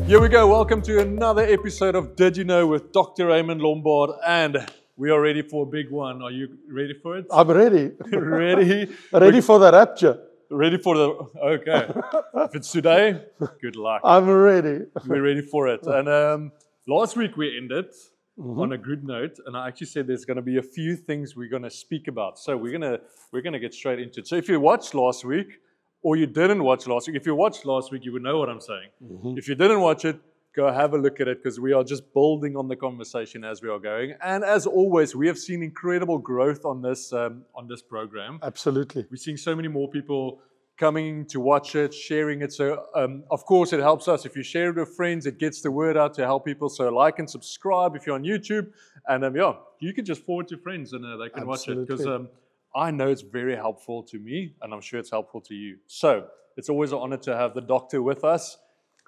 Here we go. Welcome to another episode of Did You Know with Dr. Raymond Lombard, and we are ready for a big one. Are you ready for it? I'm ready. Ready? Ready for the rapture. Ready for the... Okay. If it's today, good luck. I'm ready. We're ready for it. And last week we ended on a good note, and I actually said there's going to be a few things we're going to speak about. So we're going to get straight into it. So if you watched last week, or you didn't watch last week, if you watched last week, you would know what I'm saying. If you didn't watch it, go have a look at it, because we are just building on the conversation as we are going. And as always, we have seen incredible growth on this program. Absolutely. We're seeing so many more people coming to watch it, sharing it. So, of course, it helps us. If you share it with friends, it gets the word out to help people. So like and subscribe if you're on YouTube. And you can just forward to friends and they can watch it. Because I know it's very helpful to me, and I'm sure it's helpful to you. So it's always an honor to have the doctor with us.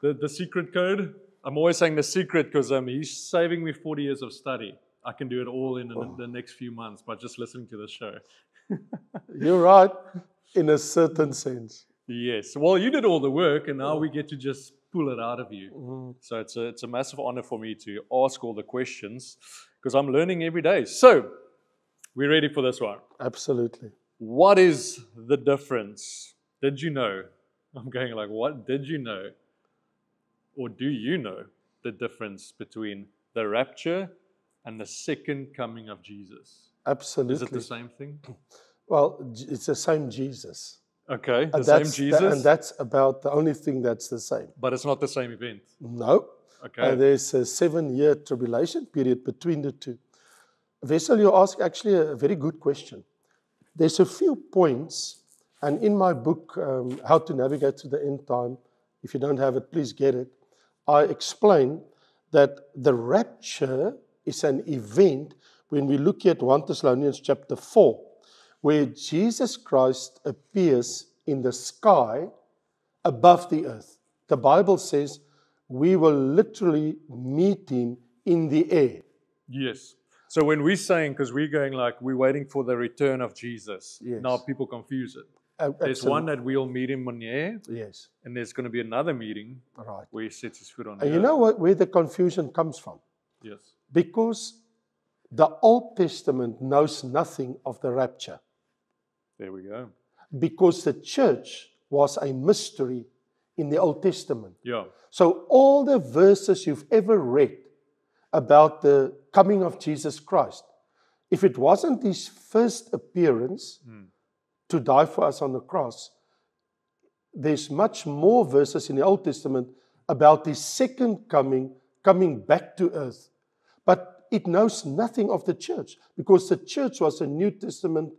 The secret code, I'm always saying the secret because he's saving me 40 years of study. I can do it all in the next few months by just listening to the show. You're right, in a certain sense. Yes. Well, you did all the work, and now we get to just pull it out of you. So it's a massive honor for me to ask all the questions, because I'm learning every day. So we're ready for this one. Absolutely. What is the difference? Did you know? I'm going like, what did you know? Or do you know the difference between the rapture and the second coming of Jesus? Absolutely. Is it the same thing? Well, it's the same Jesus. Okay, the same Jesus? And that's about the only thing that's the same. But it's not the same event? No. Okay. There's a 7-year tribulation period between the two. Vessel, you ask actually a very good question. There's a few points, and in my book, How to Navigate to the End Time, if you don't have it, please get it. I explain that the rapture is an event when we look at 1 Thessalonians chapter 4, where Jesus Christ appears in the sky above the earth. The Bible says we will literally meet him in the air. Yes. So when we're saying, because we're going like, we're waiting for the return of Jesus, Yes. now people confuse it. There's Absolutely. one that we'll meet him on the air, Yes. and there's going to be another meeting Right. where he sets his foot on the And earth. you know where the confusion comes from? Yes. Because the Old Testament knows nothing of the rapture. There we go. Because the church was a mystery in the Old Testament. Yeah. So all the verses you've ever read about the coming of Jesus Christ, if it wasn't his first appearance to die for us on the cross, there's much more verses in the Old Testament about his second coming back to earth. But it knows nothing of the church, because the church was a New Testament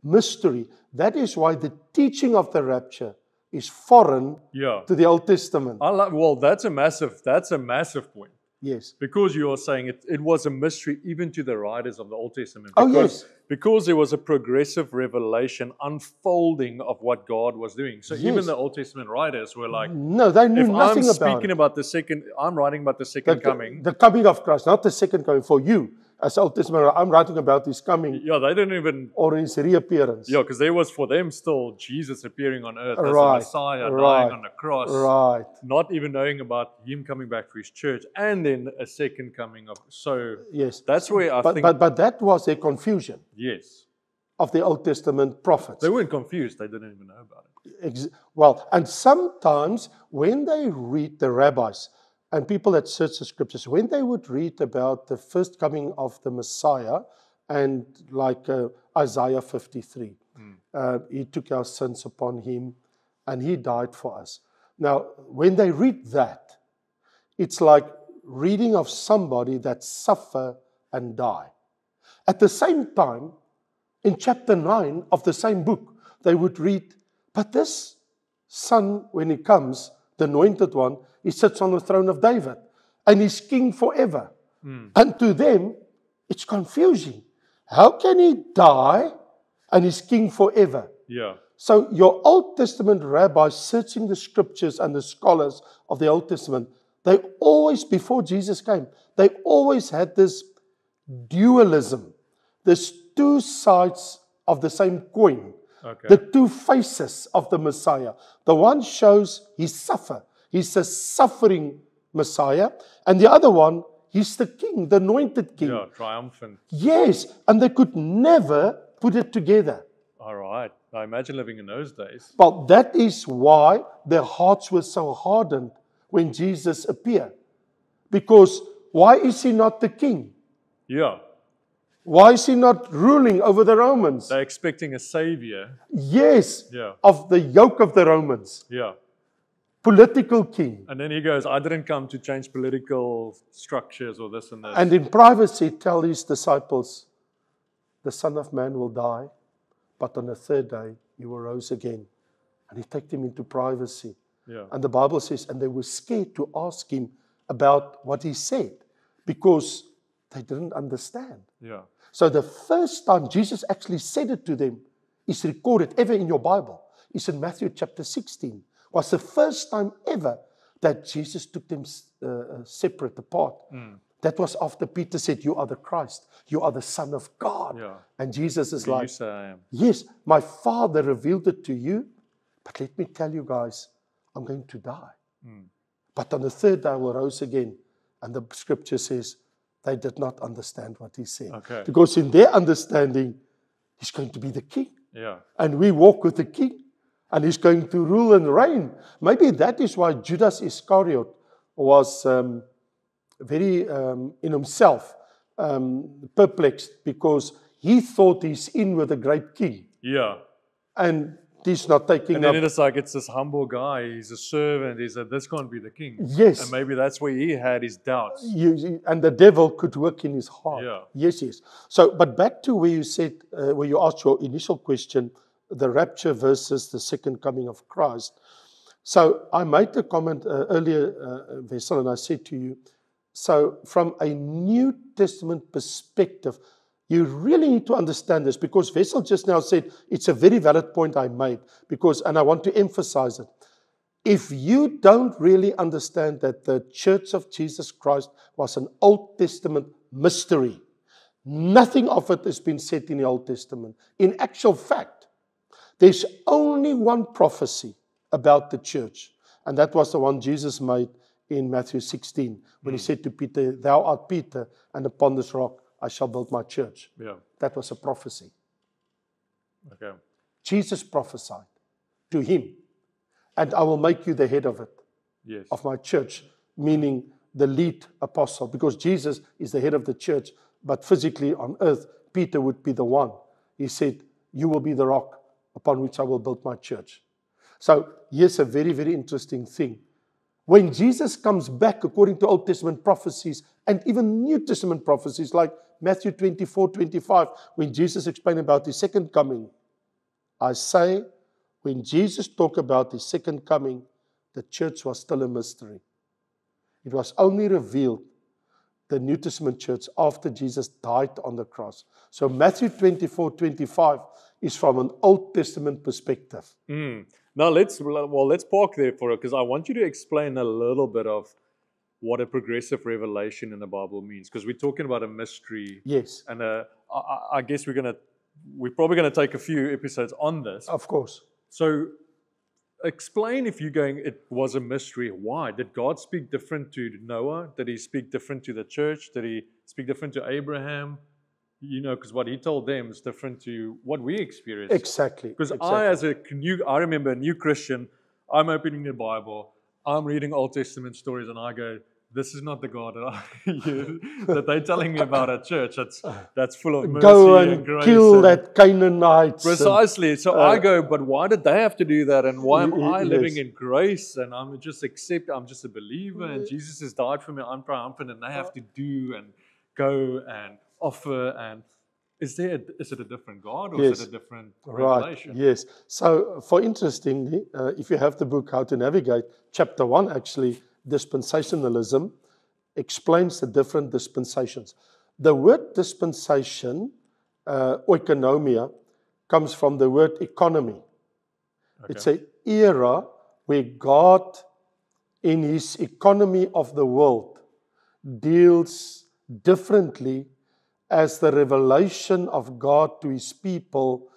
mystery. That is why the teaching of the rapture is foreign to the Old Testament. Well, that's a massive point. Yes. Because you are saying it was a mystery even to the writers of the Old Testament. Oh, yes. Because there was a progressive revelation unfolding of what God was doing. So even the Old Testament writers were like, no, they knew nothing about it. I'm writing about the second coming. The coming of Christ, not the second coming for you. As Old Testament, I'm writing about his coming. Yeah, they didn't even... Or his reappearance. Yeah, because there was for them still Jesus appearing on earth as the Messiah, dying on the cross. Right. Not even knowing about him coming back for his church, and then a second coming of... So yes. That's where I think... But that was a confusion. Yes. Of the Old Testament prophets. They weren't confused. They didn't even know about it. Well, and sometimes when they read the rabbis, and people that search the scriptures, when they would read about the first coming of the Messiah, and like Isaiah 53, he took our sins upon him, and he died for us. Now, when they read that, it's like reading of somebody that suffer and die. At the same time, in chapter 9 of the same book, they would read, but this son, when he comes, the anointed one, he sits on the throne of David, and he's king forever. And to them, it's confusing. How can he die and he's king forever? Yeah. So your Old Testament rabbis searching the scriptures and the scholars of the Old Testament, they always, before Jesus came, they always had this dualism. There's two sides of the same coin. Okay. The two faces of the Messiah. The one shows he suffered. He's a suffering Messiah. And the other one, he's the king, the anointed king. Yeah, triumphant. Yes, and they could never put it together. All right. I imagine living in those days. Well, that is why their hearts were so hardened when Jesus appeared. Because why is he not the king? Yeah. Why is he not ruling over the Romans? They're expecting a savior. Yes, Yeah. of the yoke of the Romans. Yeah. Political king. And then he goes, I didn't come to change political structures or this and this. And in privacy tell his disciples, the Son of Man will die, but on the third day he will rise again. And he take them into privacy. Yeah. And the Bible says, and they were scared to ask him about what he said because they didn't understand. Yeah. So the first time Jesus actually said it to them is recorded ever in your Bible. It's in Matthew chapter 16. Was the first time ever that Jesus took them separate apart. That was after Peter said, you are the Christ. You are the Son of God. Yeah. And Jesus is You like, say I am. yes, my Father revealed it to you, but let me tell you guys, I'm going to die. But on the third day I will rise again. And the scripture says they did not understand what he said. Okay. Because in their understanding, he's going to be the king. Yeah. And we walk with the king. And he's going to rule and reign. Maybe that is why Judas Iscariot was very in himself perplexed, because he thought he's in with a great king. Yeah. And he's not taking And up. then it's like, it's this humble guy. He's a servant. He said, this can't be the king. Yes. And maybe that's where he had his doubts. And the devil could work in his heart. Yeah. Yes, yes. So, but back to where you said, where you asked your initial question, the rapture versus the second coming of Christ. So I made a comment earlier, Wessel, and I said to you, so from a New Testament perspective, you really need to understand this, because Wessel just now said it's a very valid point I made, because, and I want to emphasize it. If you don't really understand that the Church of Jesus Christ was an Old Testament mystery, nothing of it has been said in the Old Testament. In actual fact, there's only one prophecy about the church, and that was the one Jesus made in Matthew 16, when he said to Peter, thou art Peter, and upon this rock I shall build my church. Yeah. That was a prophecy. Okay. Jesus prophesied to him, and I will make you the head of it, Yes. of my church, meaning the lead apostle, because Jesus is the head of the church, but physically on earth, Peter would be the one. He said, you will be the rock upon which I will build my church. So here's a very, very interesting thing. When Jesus comes back, according to Old Testament prophecies and even New Testament prophecies, like Matthew 24:25, when Jesus explained about his second coming, I say, when Jesus talked about his second coming, the church was still a mystery. It was only revealed, the New Testament church, after Jesus died on the cross. So Matthew 24:25 is from an Old Testament perspective. Now let's park there for it, because I want you to explain a little bit of what a progressive revelation in the Bible means, because we're talking about a mystery. Yes, And I guess we're probably gonna take a few episodes on this. of course. So explain, if you're going, it was a mystery. Why? Did God speak different to Noah? Did he speak different to the church? Did he speak different to Abraham? You know, because what he told them is different to what we experience. Exactly. Because exactly. I remember a new Christian, I'm opening the Bible, I'm reading Old Testament stories, and I go, this is not the God that they're telling me about at church. That's full of mercy Go and and grace. kill that Canaanite. Precisely. So I go, but why did they have to do that? And why am I living Yes. in grace? And I'm just a believer, and Jesus has died for me. I'm triumphant, and they have to do and go and offer. And is it a different God, or is it a different revelation? Right, yes. So, for interestingly, if you have the book How to Navigate, chapter 1 actually, dispensationalism, explains the different dispensations. The word dispensation, oikonomia, comes from the word economy. Okay. It's an era where God, in his economy of the world, deals differently as the revelation of God to his people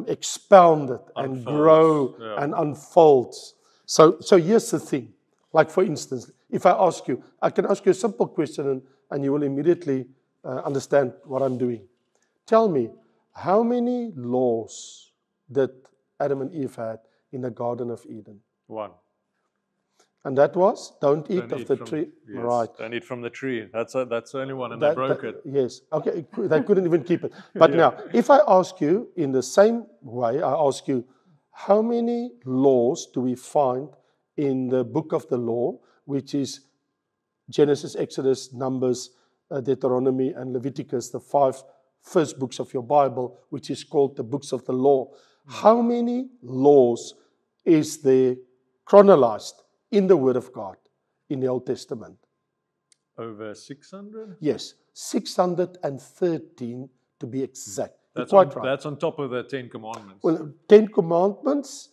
expounded and grow and unfolds. So here's the thing. Like, for instance, If I ask you, I can ask you a simple question and you will immediately understand what I'm doing. Tell me, how many laws did Adam and Eve had in the Garden of Eden? 1. And that was, don't eat Don't of eat the from- tree. Yes, Right. don't eat from the tree. That's the only one, and they broke it. Yes. Okay. They couldn't even keep it. But now, if I ask you in the same way, I ask you, how many laws do we find in the book of the law, which is Genesis, Exodus, Numbers, Deuteronomy, and Leviticus, the 5 first books of your Bible, which is called the books of the law? How many laws is there chronologized in the Word of God in the Old Testament? Over 600? Yes, 613 to be exact. That's You're on, quite right. that's on top of the 10 Commandments. Well, 10 Commandments,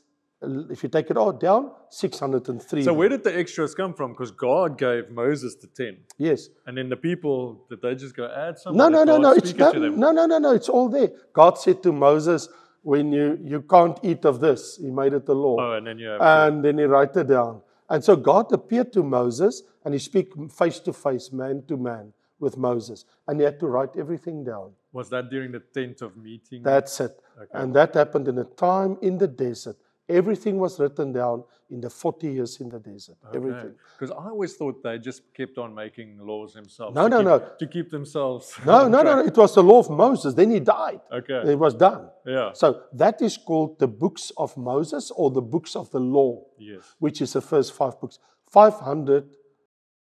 if you take it all down, 603. So where did the extras come from? Because God gave Moses the 10. Yes. And then the people, did they just go add something? No, Did no, no, God no. It's speak it to them? no. It's all there. God said to Moses, when you can't eat of this, he made it the law. Oh, and then you have to, And then he wrote it down. And so God appeared to Moses and he speak face to face, man to man with Moses. And he had to write everything down. was that during the tent of meeting? That's it. Okay. And that happened in a time in the desert. Everything was written down in the 40 years in the desert. Everything. Because I always thought they just kept on making laws themselves. No, to no, keep, no. To keep themselves. No, on no, no, track. no. It was the law of Moses. Then he died. Okay. It was done. Yeah. So that is called the books of Moses or the books of the law, Yes. which is the first 5 books.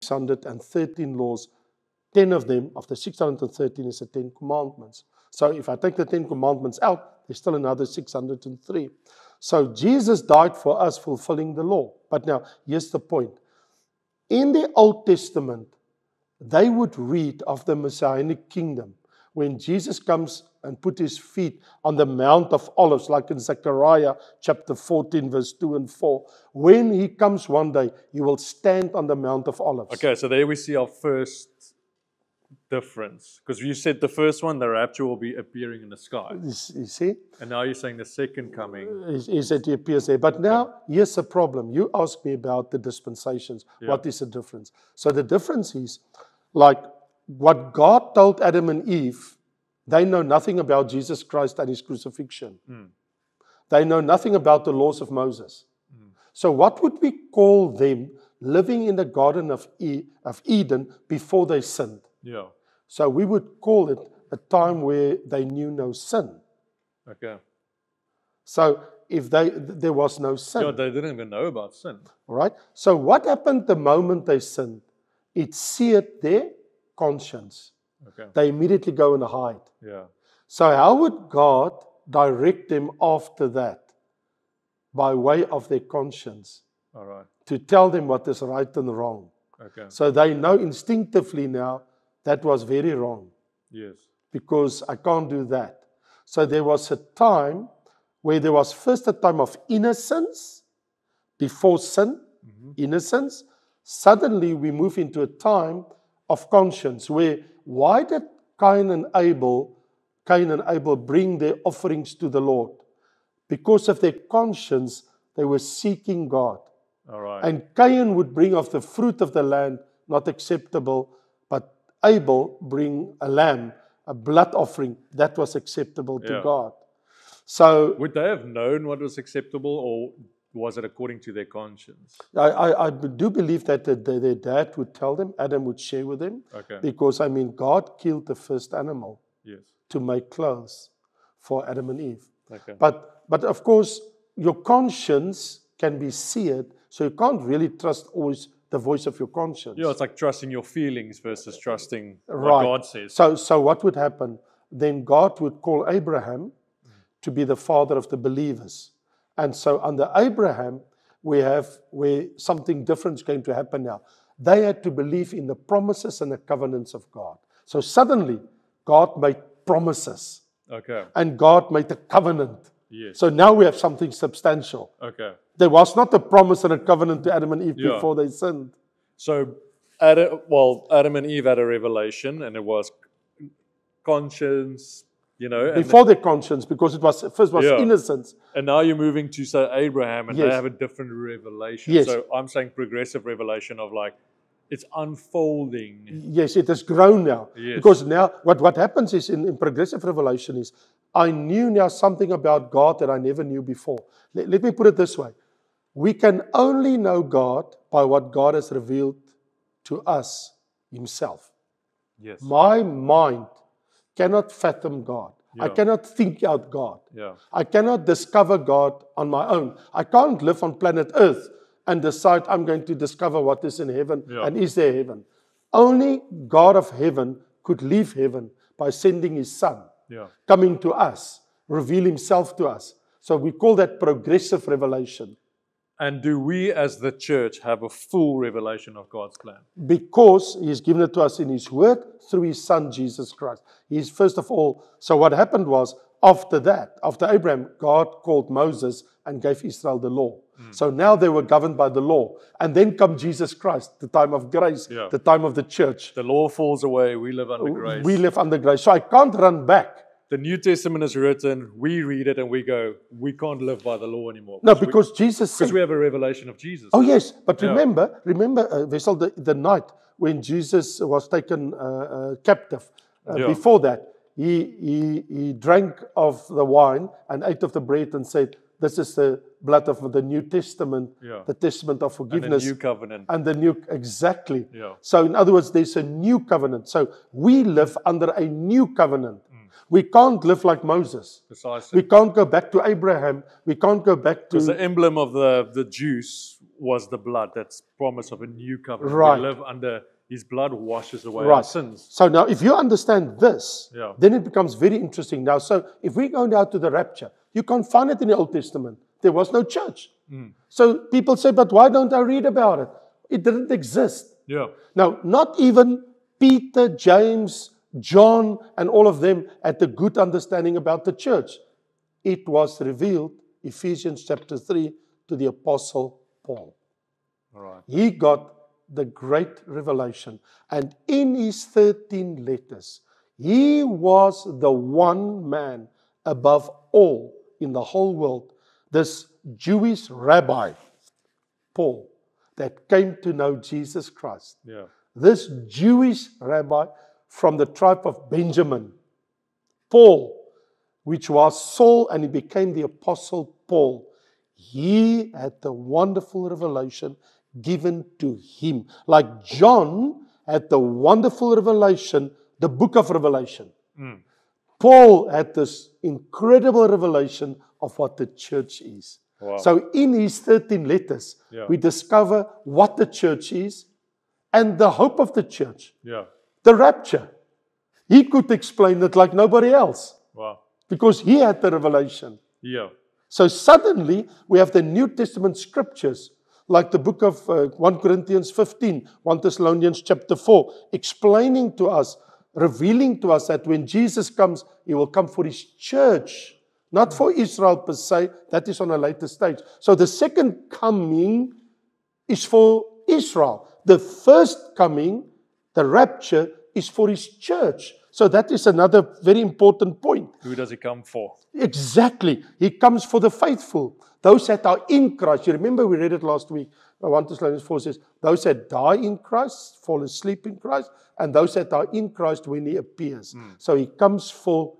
613 laws, 10 of them, of the 613 is the 10 commandments. So if I take the 10 commandments out, there's still another 603. So Jesus died for us, fulfilling the law. But now, here's the point. In the Old Testament, they would read of the Messianic kingdom. When Jesus comes and put his feet on the Mount of Olives, like in Zechariah chapter 14, verse 2 and 4. When he comes one day, he will stand on the Mount of Olives. Okay, so there we see our first difference. Because you said the first one, the rapture will be appearing in the sky. You see? And now you're saying the second coming. Is that he appears there. But now, here's the problem. You asked me about the dispensations. Yeah. What is the difference? So the difference is, like what God told Adam and Eve, they know nothing about Jesus Christ and his crucifixion. They know nothing about the laws of Moses. So what would we call them living in the Garden of Eden before they sinned? Yeah. So we would call it a time where they knew no sin. Okay. So if there was no sin, Yeah, they didn't even know about sin. right? So what happened the moment they sinned? It seared their conscience. Okay. They immediately go and hide. Yeah. So how would God direct them after that? By way of their conscience, All right. to tell them what is right and wrong. Okay. So they know instinctively now that was very wrong, Yes. because I can't do that. So there was a time where there was first a time of innocence before sin, innocence. Suddenly we move into a time of conscience where why did Cain and Abel bring their offerings to the Lord? Because of their conscience, they were seeking God. All right. And Cain would bring of the fruit of the land, not acceptable, but Abel bring a lamb, a blood offering, that was acceptable to Yeah. God. So Would they have known what was acceptable, or was it according to their conscience? I do believe that their dad would tell them, Adam would share with them, Okay. because, I mean, God killed the first animal Yes. to make clothes for Adam and Eve. Okay. But of course, your conscience can be seared, so you can't really trust always the voice of your conscience. Yeah, it's like trusting your feelings versus trusting what Right. God says. So what would happen? Then God would call Abraham to be the father of the believers. And so under Abraham, we have where something different is going to happen now. They had to believe in the promises and the covenants of God. So suddenly, God made promises Okay. and God made a covenant. Yes. So now we have something substantial. Okay. There was not a promise and a covenant to Adam and Eve Yeah. before they sinned. So, Adam and Eve had a revelation, and it was conscience, and, Before their conscience, because it was first was Yeah. innocence. and now you're moving to say Abraham, and they Yes. have a different revelation. Yes. So I'm saying progressive revelation of like It's unfolding. Yes, it has grown now. Yes. Because now, what happens is in progressive revelation is, I knew now something about God that I never knew before. Let me put it this way. We can only know God by what God has revealed to us Himself. Yes. My mind cannot fathom God. I Yeah. cannot think out God. Yeah. I cannot discover God on my own. I can't live on planet Earth and decide I'm going to discover what is in heaven Yeah. and is there heaven. Only God of heaven could leave heaven by sending His Son, Yeah. coming to us, reveal Himself to us. So we call that progressive revelation. And do we as the church have a full revelation of God's plan? Because He's given it to us in His Word through His Son, Jesus Christ. He's first of all, so what happened was, after that, after Abraham, God called Moses and gave Israel the law. So now they were governed by the law. And then come Jesus Christ, the time of grace, Yeah. the time of the church. The law falls away, we live under grace. We live under grace. So I can't run back. The New Testament is written, we read it and we go, we can't live by the law anymore. No, because Jesus said, Because we have a revelation of Jesus. oh yes, but Yeah. remember, Wessel, the night when Jesus was taken captive. Yeah. Before that, he drank of the wine and ate of the bread and said, this is the blood of the New Testament, Yeah. the testament of And forgiveness. a new covenant. And the new, exactly. Yeah. So in other words, there's a new covenant. So we live under a new covenant. We can't live like Moses. Precisely. We can't go back to Abraham. We can't go back Because to... the emblem of the juice was the blood. That's promise of a new covenant. Right. We live under His blood washes away our Right. sins. So now, if you understand this, Yeah. then it becomes very interesting. Now, so if we go now to the rapture, you can't find it in the Old Testament. There was no church. So people say, but why don't I read about it? It didn't exist. Yeah. Now, not even Peter, James, John, and all of them had a good understanding about the church. It was revealed, Ephesians chapter 3, to the Apostle Paul. All right. He got the great revelation. And in his 13 letters, he was the one man above all in the whole world, this Jewish rabbi, Paul, that came to know Jesus Christ. Yeah. This Jewish rabbi from the tribe of Benjamin, Paul, which was Saul, and he became the Apostle Paul. He had the wonderful revelation given to him. Like John had the wonderful revelation, the book of Revelation. Paul had this incredible revelation of what the church is. Wow. So in his 13 letters, Yeah. we discover what the church is and the hope of the church, Yeah. the rapture. He could explain it like nobody else Wow. because he had the revelation. Yeah. So suddenly we have the New Testament scriptures, like the book of 1 Corinthians 15, 1 Thessalonians chapter 4, explaining to us, revealing to us that when Jesus comes, He will come for His church, not for Israel per se. That is on a later stage. So the second coming is for Israel. The first coming, the rapture, is for His church. So that is another very important point. Who does He come for? Exactly. He comes for the faithful. Those that are in Christ. You remember we read it last week. 1 Thessalonians 4 says, those that die in Christ, fall asleep in Christ, and those that are in Christ when He appears. So He comes for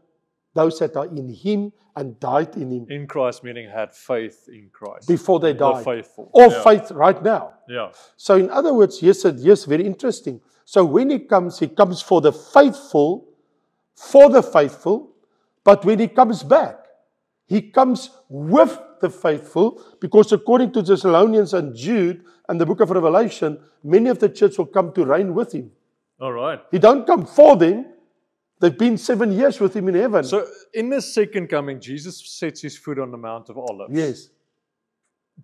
those that are in Him and died in Him In Christ, meaning had faith in Christ. before they The died. faithful. Or Yeah. faith right now. Yeah. So in other words, yes, very interesting. So when He comes for the faithful, but when He comes back, He comes with the faithful, because according to Thessalonians and Jude and the book of Revelation, many of the church will come to reign with Him. All right. He don't come for them. They've been 7 years with Him in heaven. So in the second coming, Jesus sets His foot on the Mount of Olives. Yes.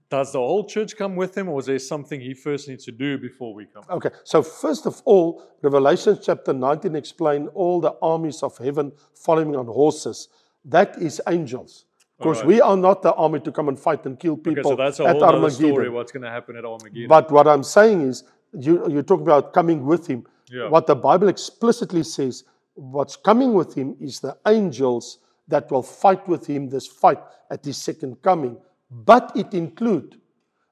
Does the whole church come with Him, or is there something He first needs to do before we come? Okay, so first of all, Revelation chapter 19 explain all the armies of heaven following on horses. That is angels. Because Alright. we are not the army to come and fight and kill people Okay, so that's a at whole other Armageddon. story, what's going to happen at Armageddon. But what I'm saying is, you talk about coming with Him. Yeah. What the Bible explicitly says, what's coming with Him is the angels that will fight with Him this fight at His second coming. But it includes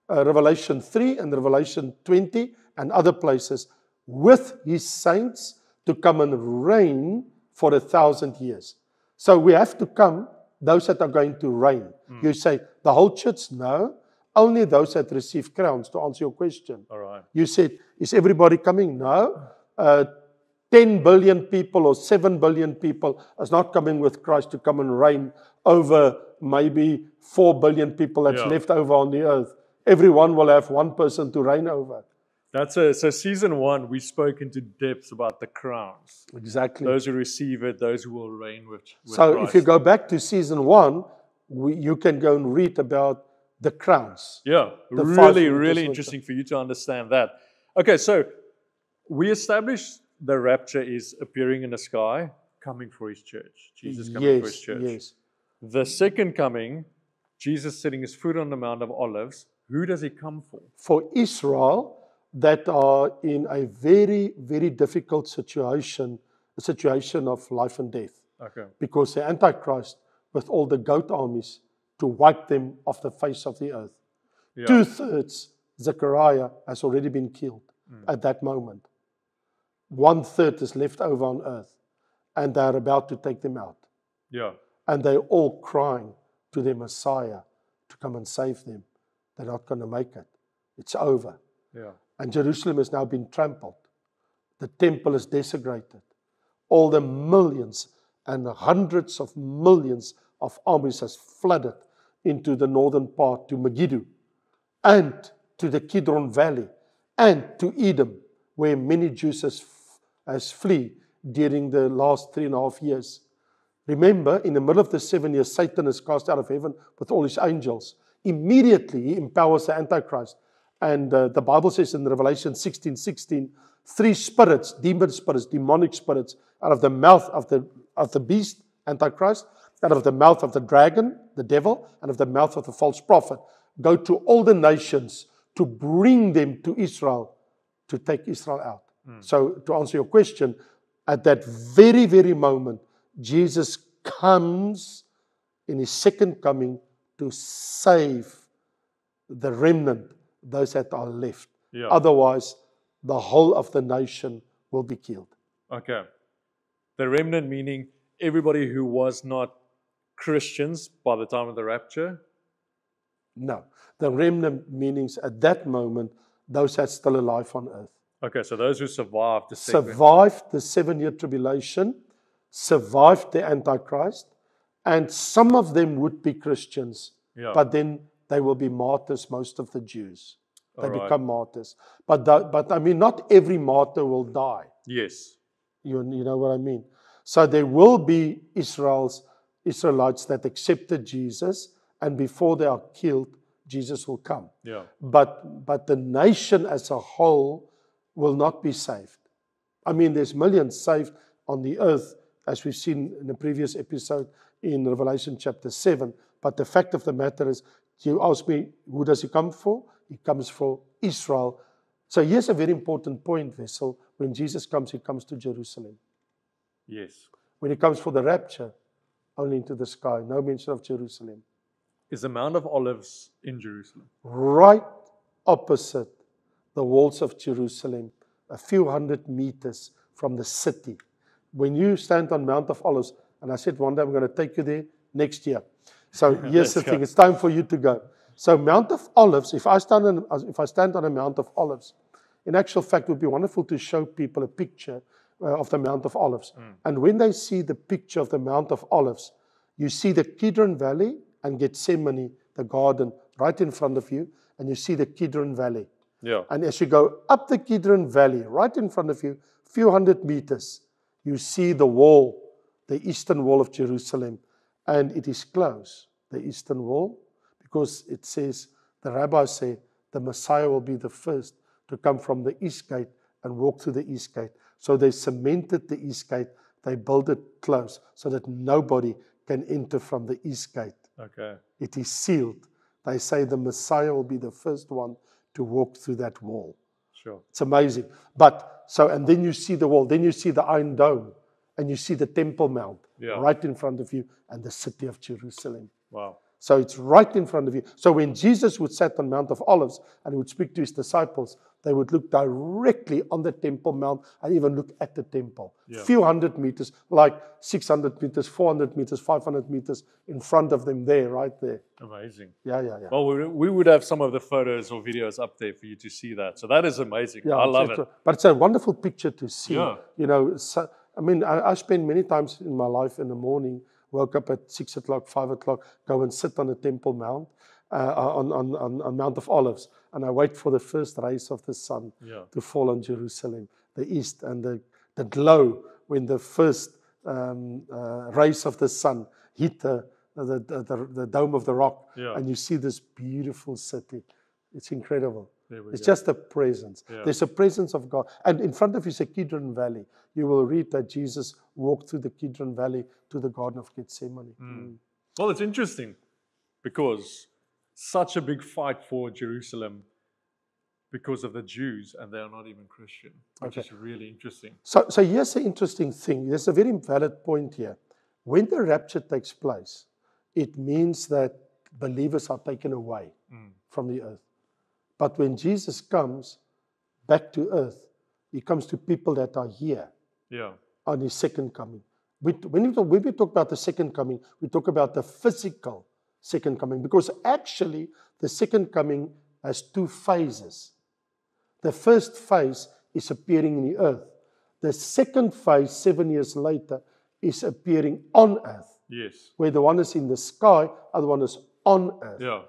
Revelation 3 and Revelation 20 and other places with his saints to come and reign for 1,000 years. So we have to come, those that are going to reign. You say, the whole church? No. Only those that receive crowns, to answer your question. All right. You said, is everybody coming? No. 10 billion people or 7 billion people is not coming with Christ to come and reign over maybe 4 billion people that's left over on the earth. Everyone will have one person to reign over. So season 1, we spoke into depth about the crowns. Exactly. Those who receive it, those who will reign with so Christ. If you go back to season 1, you can go and read about the crowns. Yeah, The really interesting for you to understand that. Okay, so we established the rapture is appearing in the sky, coming for his church. Jesus coming for his church. Yes. The second coming, Jesus setting his foot on the Mount of Olives. Who does he come for? For Israel that are in a very, very difficult situation, a situation of life and death. Okay. Because the Antichrist, with all the goat armies, to wipe them off the face of the earth. Yeah. 2/3, Zechariah has already been killed at that moment. 1/3 is left over on earth, and they're about to take them out. Yeah. And they're all crying to their Messiah to come and save them. They're not going to make it. It's over. Yeah. And Jerusalem has now been trampled. The temple is desecrated. All the millions and hundreds of millions of armies has flooded into the northern part to Megiddo and to the Kidron Valley and to Edom, where many Jews has flee during the last 3.5 years. Remember, in the middle of the 7 years, Satan is cast out of heaven with all his angels. Immediately, he empowers the Antichrist. And the Bible says in Revelation 16:16, 3 spirits, demon spirits, demonic spirits, out of the mouth of the beast, Antichrist, out of the mouth of the dragon, the devil, and of the mouth of the false prophet, go to all the nations to bring them to Israel, to take Israel out. So, to answer your question, at that very, very moment, Jesus comes in his second coming to save the remnant, those that are left. Yeah. Otherwise, the whole of the nation will be killed. Okay. The remnant meaning everybody who was not Christians by the time of the rapture? No. The remnant meanings at that moment, those that's still alive on earth. Okay, so those who survived the Survived the 7-year tribulation, survived the Antichrist, and some of them would be Christians, but then they will be martyrs, most of the Jews. They become martyrs. But I mean, not every martyr will die. Yes. You know what I mean? So there will be Israelites that accepted Jesus, and before they are killed, Jesus will come. Yeah. But the nation as a whole will not be saved. I mean, there's millions saved on the earth, as we've seen in the previous episode in Revelation chapter 7. But the fact of the matter is, you ask me, who does he come for? He comes for Israel. So here's a very important point, Wessel. When Jesus comes, he comes to Jerusalem. Yes. When he comes for the rapture, only into the sky. No mention of Jerusalem. Is the Mount of Olives in Jerusalem? Right opposite the walls of Jerusalem, a few hundred meters from the city. When you stand on Mount of Olives, and I said one day I'm going to take you there next year. So here's the thing, it's time for you to go. So Mount of Olives, if I stand on a Mount of Olives, in actual fact, it would be wonderful to show people a picture of the Mount of Olives. And when they see the picture of the Mount of Olives, you see the Kidron Valley and Gethsemane, the garden, right in front of you, and you see the Kidron Valley. Yeah. And as you go up the Kidron Valley, right in front of you, a few hundred meters, you see the wall, the eastern wall of Jerusalem, and it is closed, the eastern wall, because it says, the rabbis say, the Messiah will be the first to come from the east gate and walk through the east gate. So they cemented the east gate, they built it close so that nobody can enter from the east gate. Okay. It is sealed. They say the Messiah will be the first one to walk through that wall. Sure. It's amazing. And then you see the wall, then you see the Iron Dome, and you see the Temple Mount right in front of you, and the city of Jerusalem. Wow. So it's right in front of you. So when Jesus would sit on Mount of Olives and he would speak to his disciples, they would look directly on the Temple Mount and even look at the temple. Yeah. Few hundred meters, like 600 meters, 400 meters, 500 meters in front of them there, right there. Amazing. Yeah. Well, we would have some of the photos or videos up there for you to see that. So that is amazing. Yeah, I love it. But it's a wonderful picture to see. Yeah. You know, so, I mean, I spend many times in my life in the morning, woke up at 6 o'clock, 5 o'clock, go and sit on the Temple Mount, on Mount of Olives, and I wait for the first rays of the sun to fall on Jerusalem, the east, and the glow when the first rays of the sun hit the dome of the rock, and you see this beautiful city. It's incredible. It's just a presence. There's a presence of God. And in front of you is a Kidron Valley. You will read that Jesus walked through the Kidron Valley to the Garden of Gethsemane. Well, it's interesting because such a big fight for Jerusalem because of the Jews, and they are not even Christian, which is really interesting. So here's the interesting thing. There's a very valid point here. When the rapture takes place, it means that believers are taken away from the earth. But when Jesus comes back to earth, he comes to people that are here on his second coming. When we talk about the second coming, we talk about the physical second coming, because actually the second coming has two phases. The first phase is appearing in the earth. The second phase, 7 years later, is appearing on earth. Yes. Where the one is in the sky, other one is on earth. Yeah.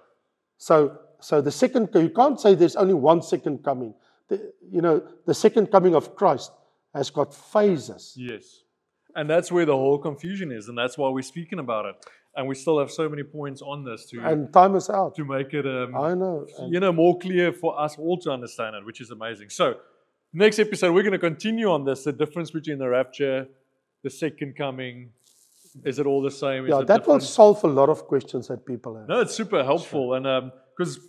So the second, you can't say there's only one second coming. The second coming of Christ has got phases. Yes. And that's where the whole confusion is, and that's why we're speaking about it. And we still have so many points on this and time is out to make it I know. more clear for us all to understand it, which is amazing. So next episode we're going to continue on this, the difference between the rapture, the second coming. Is it all the same? Yeah, that will solve a lot of questions that people have. No, it's super helpful. And because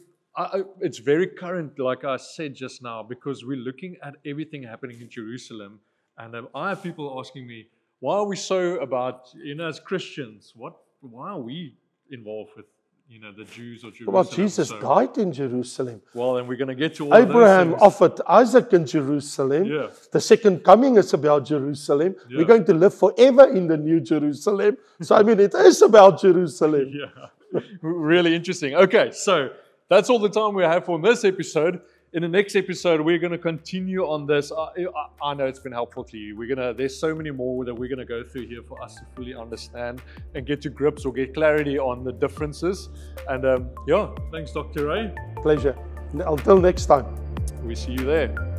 it's very current, like I said just now, because we're looking at everything happening in Jerusalem. And I have people asking me, why are we so about, as Christians, why are we involved with, the Jews or Jerusalem? Well, Jesus died in Jerusalem. Well, and we're going to get to all Abraham those offered Isaac in Jerusalem. Yeah. The second coming is about Jerusalem. Yeah. We're going to live forever in the new Jerusalem. So, I mean, it is about Jerusalem. Yeah, really interesting. Okay, so that's all the time we have for this episode. In the next episode, we're going to continue on this. I know it's been helpful to you. There's so many more that we're going to go through here for us to fully understand and get to grips or get clarity on the differences. And thanks, Dr. Ray. Pleasure. Until next time. We see you there.